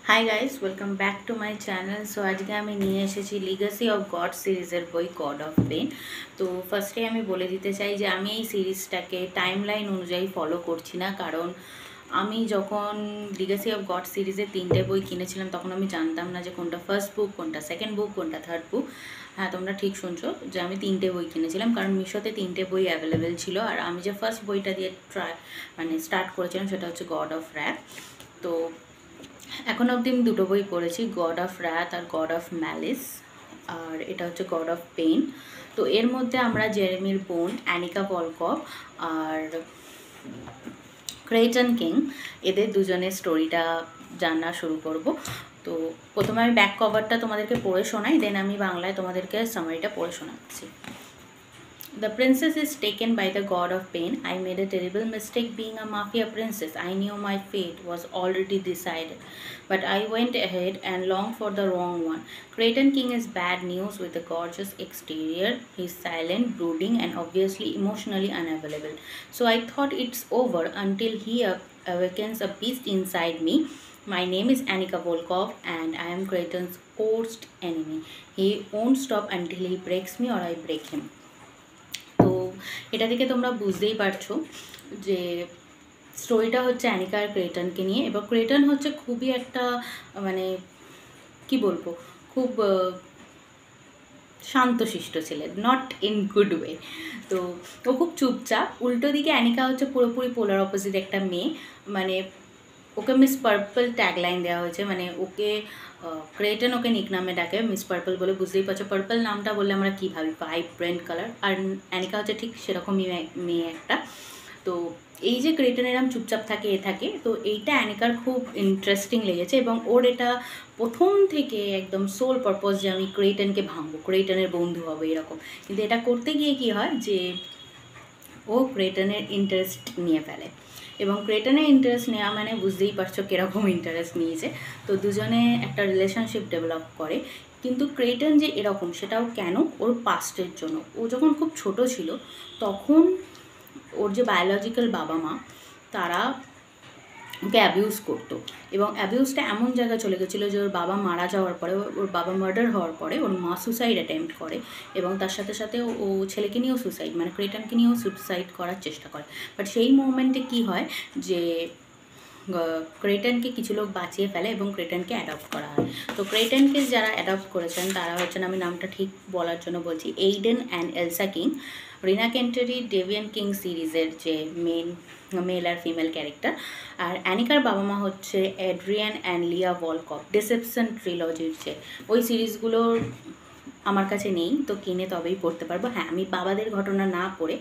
Hi guys, welcome back to my channel. So আজকে আমি নিয়ে এসেছি লিগাসি অফ গড সিরিজের বই গড অফ পেন। তো ফার্স্টে আমি বলে দিতে চাই যে আমি এই সিরিজটাকে টাইমলাইন অনুযায়ী ফলো করছি না, কারণ আমি যখন লিগাসি অফ গড সিরিজের 3টে বই কিনেছিলাম তখন আমি জানতাম না যে কোনটা ফার্স্ট বুক, কোনটা সেকেন্ড বুক, কোনটা থার্ড বুক। হ্যাঁ, তোমরা ঠিক শুনছো যে আমি 3টে বই কিনেছিলাম, কারণ মিশোতে 3টে বই অ্যাভেলেবেল ছিল। আর আমি যে ফার্স্ট বইটা দিয়ে স্টার্ট করেছিলাম সেটা হচ্ছে গড অফ র্যাথ। তো এখন অবধি আমি দুটো বই পড়েছি, গড অফ র্যাথ আর গড অফ ম্যালিস। আর এটা হচ্ছে গড অফ পেইন। তো এর মধ্যে আমরা জেরেমির বোন অ্যানিকা ভলকভ আর ক্রেটন কিং, এদের দুজনের স্টোরিটা জানা শুরু করব। তো প্রথমে আমি ব্যাক কভারটা তোমাদেরকে পড়ে শোনাই, দেন আমি বাংলায় তোমাদেরকে সামারিটা পড়ে শোনাচ্ছি। The princess is taken by the god of pain. I made a terrible mistake being a mafia princess. I knew my fate was already decided. But I went ahead and longed for the wrong one. Creighton King is bad news with a gorgeous exterior. He's silent, brooding, and obviously emotionally unavailable. So I thought it's over until he awakens a beast inside me. My name is Annika Volkov and I am Creighton's worst enemy. He won't stop until he breaks me or I break him. তো এটা থেকে তোমরা বুঝতেই পারছো যে স্টোরিটা হচ্ছে অ্যানিকা আর ক্রেটনকে নিয়ে। এবার ক্রেটন হচ্ছে খুবই একটা মানে কি বলবো, খুব শান্তশিষ্ট ছেলে, নট ইন গুড ওয়ে। তো ও খুব চুপচাপ। উল্টো দিকে অ্যানিকা হচ্ছে পুরোপুরি পোলার অপোজিট একটা মেয়ে। মানে ওকে মিস পার্পল ট্যাগলাইন দেওয়া হয়েছে, মানে ওকে ক্রেটন ওকে নিক নামে ডাকে মিস পার্পল বলে। বুঝতেই পারছো পার্পল নামটা বললে আমরা কী ভাবি, ভাইব্রেন্ট কালার। আর অ্যানিকা হচ্ছে ঠিক সেরকমই মেয়ে একটা। তো এই যে ক্রেটন এরম চুপচাপ থাকে থাকে, তো এইটা অ্যানিকার খুব ইন্টারেস্টিং লেগেছে। এবং ওর এটা প্রথম থেকে একদম সোল পারপোজ যে আমি ক্রেটনকে ভাঙবো, ক্রেটনের বন্ধু হবে এরকম। কিন্তু এটা করতে গিয়ে কি হয় যে ও ক্রেটনের ইন্টারেস্ট নিয়ে ফেলে। এবং ক্রেটনের ইন্টারেস্ট নেওয়া মানে বুঝতেই পারছো কীরকম ইন্টারেস্ট নিয়েছে। তো দুজনে একটা রিলেশনশিপ ডেভেলপ করে। কিন্তু ক্রেটন যে এরকম সেটাও কেন, ওর পাস্টের জন্য। ও যখন খুব ছোট ছিল তখন ওর যে বায়োলজিক্যাল বাবা মা তারা ওকে অ্যাবিউজ করতো। এবং অ্যাবিউজটা এমন জায়গায় চলে গেছিলো যে ওর বাবা মারা যাওয়ার পরে, ওর বাবা মার্ডার হওয়ার পরে ওর মা সুসাইড অ্যাটেম্প্ট করে। এবং তার সাথে সাথে ও ছেলেকে নিয়েও সুসাইড, মানে ক্রেটনকে নিয়েও সুসাইড করার চেষ্টা করে। বাট সেই মোমেন্টে কী হয় যে ক্রেটনকে কিছু লোক বাঁচিয়ে ফেলে এবং ক্রেটনকে অ্যাডপ্ট করা হয়। তো ক্রেটনকে যারা অ্যাডপ্ট করেছেন তারা হচ্ছেন, আমি নামটা ঠিক বলার জন্য বলছি, Aiden and Elsa King, Rina কেন্টারি ডেভিয়ান কিং সিরিজের যে মেল আর ফিমেল ক্যারেক্টার। আর অ্যানিকার বাবা মা হচ্ছে Adrian and Lia Volkov, Deception ট্রিলজির যে ওই সিরিজগুলোর আমার কাছে নেই, তো কিনে তবেই পড়তে পারবো। হ্যাঁ, আমি বাবাদের ঘটনা না পড়ে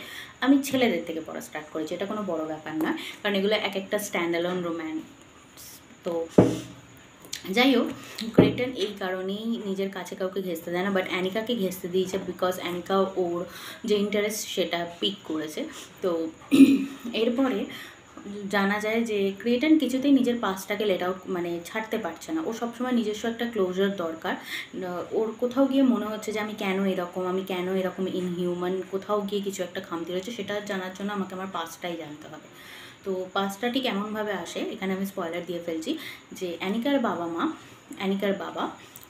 আমি ছেলেদের থেকে পড়া স্টার্ট করেছি, এটা কোনো বড় ব্যাপার না, কারণ এগুলো এক একটা স্ট্যান্ডঅ্যালোন রোম্যান্স। তো যাই হোক, ক্রেটন এই কারণেই নিজের কাছে কাউকে ঘেঁচতে দেয় না, বাট অ্যানিকাকে ঘেঁচতে দিয়েছে বিকজ অ্যানিকা ওর যে ইন্টারেস্ট সেটা পিক করেছে। তো এরপরে জানা যায় যে ক্রেটন কিছুতেই নিজের পাসটাকে লেট আউট মানে ছাড়তে পারছে না। ও সবসময় নিজস্ব একটা ক্লোজার দরকার। ওর কোথাও গিয়ে মনে হচ্ছে যে আমি কেন এরকম ইনহিউম্যান, কোথাও গিয়ে কিছু একটা খামতি রয়েছে, সেটা জানার জন্য আমাকে আমার পাসটাই জানতে হবে। তো পাসটা ঠিক এমনভাবে আসে, এখানে আমি স্পয়লার দিয়ে ফেলছি, যে অ্যানিকার বাবা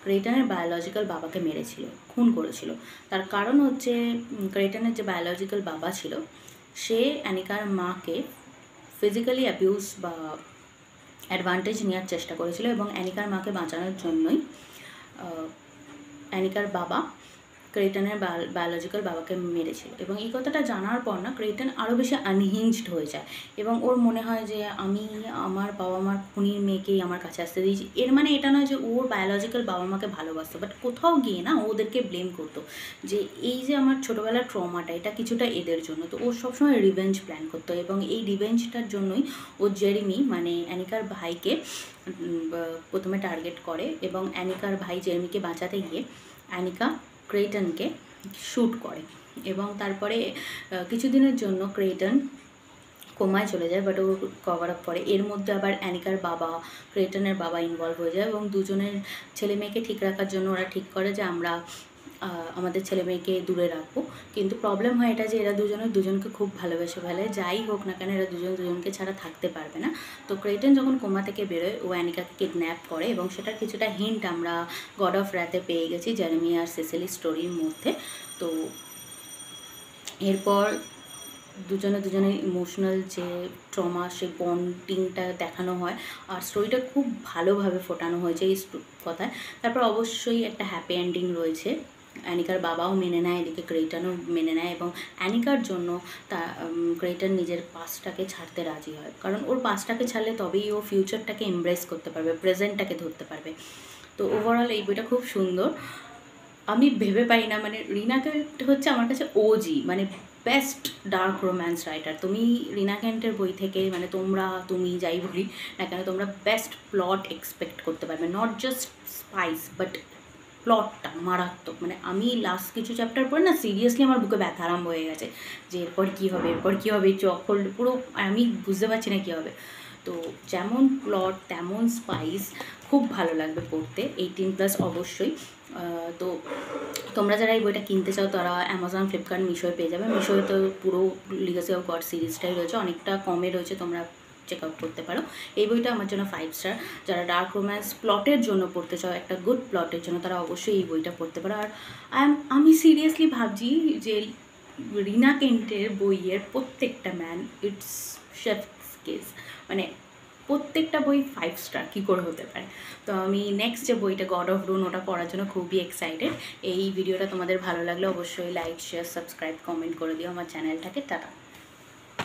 ক্রেটনের বায়োলজিক্যাল বাবাকে মেরেছিল, খুন করেছিল। তার কারণ হচ্ছে ক্রেটনের যে বায়োলজিক্যাল বাবা ছিল সে অ্যানিকার মাকে ফিজিক্যালি অ্যাবিউজ বা অ্যাডভান্টেজ নেওয়ার চেষ্টা করেছিল। এবং অ্যানিকার মাকে বাঁচানোর জন্যই অ্যানিকার বাবা ক্রেটনের বায়োলজিক্যাল বাবাকে মেরেছিল। এবং এই কথাটা জানার পর না ক্রেটন আরও বেশি আনহিঞ্জড হয়ে যায় এবং ওর মনে হয় যে আমি আমার বাবা মার খুনির মেয়েকেই আমার কাছে আসতে দিয়েছি। এর মানে এটা নয় যে ওর বায়োলজিক্যাল বাবা মাকে ভালোবাসতো, বাট কোথাও গিয়ে না ওদেরকে ব্লেম করতো যে এই যে আমার ছোটোবেলার ট্রমাটা এটা কিছুটা এদের জন্য। তো ও সবসময় রিভেঞ্জ প্ল্যান করতো এবং এই রিভেঞ্জটার জন্যই ও জেরেমি মানে অ্যানিকার ভাইকে প্রথমে টার্গেট করে। এবং অ্যানিকার ভাই জেরেমিকে বাঁচাতে গিয়ে অ্যানিকা ক্রেটনকে শ্যুট করে এবং তারপরে কিছুদিনের জন্য ক্রেটন কোমায় চলে যায়, বাট ও কভার আপ করে। এর মধ্যে আবার অ্যানিকার বাবা ক্রেটনের বাবা ইনভলভ হয়ে যায় এবং দুজনের ছেলে মেয়েকে ঠিক রাখার জন্য ওরা ঠিক করে যে আমরা আমাদের ছেলে মেয়েকে দূরে রাখবো, কিন্তু প্রবলেম হয় এটা যে এরা দুজনকে খুব ভালোবেসে ফেলে, যাই হোক না কেন এরা দুজনকে ছাড়া থাকতে পারবে না। তো ক্রেটন যখন কোমা থেকে বেরোয় ও অ্যানিকাকে কিডন্যাপ করে, এবং সেটার কিছুটা হিন্ট আমরা গড অফ রাতে পেয়ে গেছি জেরেমি আর সেসিলি স্টোরির মধ্যে। তো এরপর দুজনে ইমোশনাল যে ট্রমা, সেই বন্ডিংটা দেখানো হয়, আর স্টোরিটা খুব ভালোভাবে ফোটানো হয়েছে এই কথায়। তারপর অবশ্যই একটা হ্যাপি এন্ডিং রয়েছে, অ্যানিকার বাবাও মেনে নেয়, এদিকে ক্রেটনও মেনে নেয়, এবং অ্যানিকার জন্য ক্রেটন নিজের পাস্টটাকে ছাড়তে রাজি হয়, কারণ ওর পাস্টটাকে ছাড়লে তবেই ও ফিউচারটাকে এমব্রেস করতে পারবে, প্রেজেন্টটাকে ধরতে পারবে। তো ওভারঅল এই বইটা খুব সুন্দর। আমি ভেবে পাই না, মানে রিনা কেন্ট হচ্ছে আমার কাছে ওজি, মানে বেস্ট ডার্ক রোম্যান্স রাইটার। তুমি রিনা কেন্টের বই থেকে, মানে তুমি যাই বলি না কেন, তোমরা বেস্ট প্লট এক্সপেক্ট করতে পারবে, নট জাস্ট স্পাইস বাট প্লটটা মারাত্মক। মানে আমি লাস্ট কিছু চ্যাপ্টার পরে না সিরিয়াসলি আমার বুকে ব্যথা আরম্ভ হয়ে গেছে যে এরপর কী হবে, চোখ খুললে পুরো আমি বুঝতে পারছি না কী হবে। তো যেমন প্লট তেমন স্পাইস, খুব ভালো লাগবে পড়তে, 18+ অবশ্যই। তো তোমরা যারা এই বইটা কিনতে চাও তারা অ্যামাজন, ফ্লিপকার্ট, মিশোয় পেয়ে যাবে। মিশোয় তো পুরো লিগাসি অফ গড সিরিজটাই রয়েছে, অনেকটা কমে রয়েছে, তোমরা চেক আউট করতে পারো। এই বইটা আমার জন্য 5 স্টার। যারা ডার্ক রোম্যান্স প্লটের জন্য পড়তে চাও, একটা গুড প্লটের জন্য, তারা অবশ্যই এই বইটা পড়তে পারো। আর আমি সিরিয়াসলি ভাবছি যে রিনা কেন্টের বইয়ের প্রত্যেকটা ইটস শেফস কিস, মানে প্রত্যেকটা বই 5 স্টার কী করে হতে পারে। তো আমি নেক্সট যে বইটা গড অফ রুন, ওটা পড়ার জন্য খুবই এক্সাইটেড। এই ভিডিওটা তোমাদের ভালো লাগলে অবশ্যই লাইক, শেয়ার, সাবস্ক্রাইব, কমেন্ট করে দিও আমার চ্যানেলটাকে। টাটা।